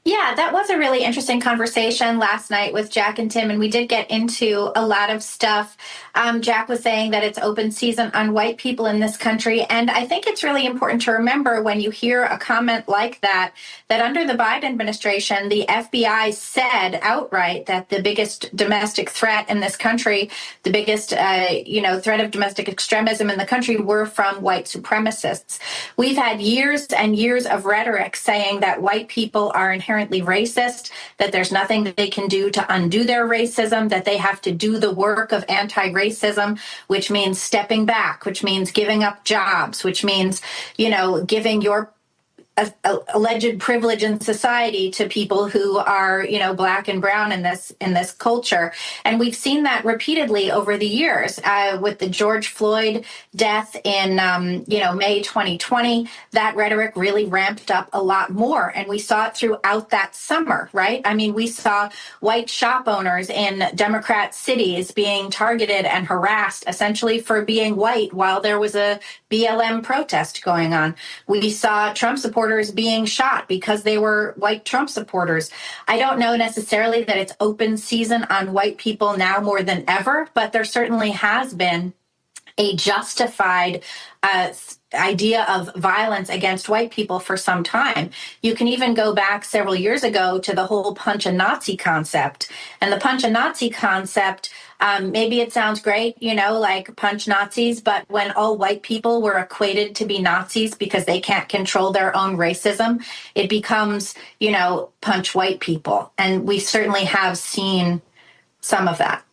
Yeah, that was a really interesting conversation last night with Jack and Tim, and we did get into a lot of stuff. Jack was saying that it's open season on white people in this country, and I think it's really important to remember when you hear a comment like that, that under the Biden administration, the FBI said outright that the biggest domestic threat in this country, the biggest, threat of domestic extremism in the country were from white supremacists. We've had years and years of rhetoric saying that white people are inherently racist, that there's nothing that they can do to undo their racism, that they have to do the work of anti-racism, which means stepping back, which means giving up jobs, which means, giving your alleged privilege in society to people who are, black and brown in this culture. And we've seen that repeatedly over the years with the George Floyd death in, May 2020. That rhetoric really ramped up a lot more. And we saw it throughout that summer, right? I mean, we saw white shop owners in Democrat cities being targeted and harassed essentially for being white while there was a BLM protest going on. We saw Trump supporters being shot because they were white Trump supporters. I don't know necessarily that it's open season on white people now more than ever, but there certainly has been a justified idea of violence against white people for some time. You can even go back several years ago to the whole punch a Nazi concept. And the punch a Nazi concept, maybe it sounds great, like punch Nazis, but when all white people were equated to be Nazis because they can't control their own racism, it becomes, punch white people. And we certainly have seen some of that.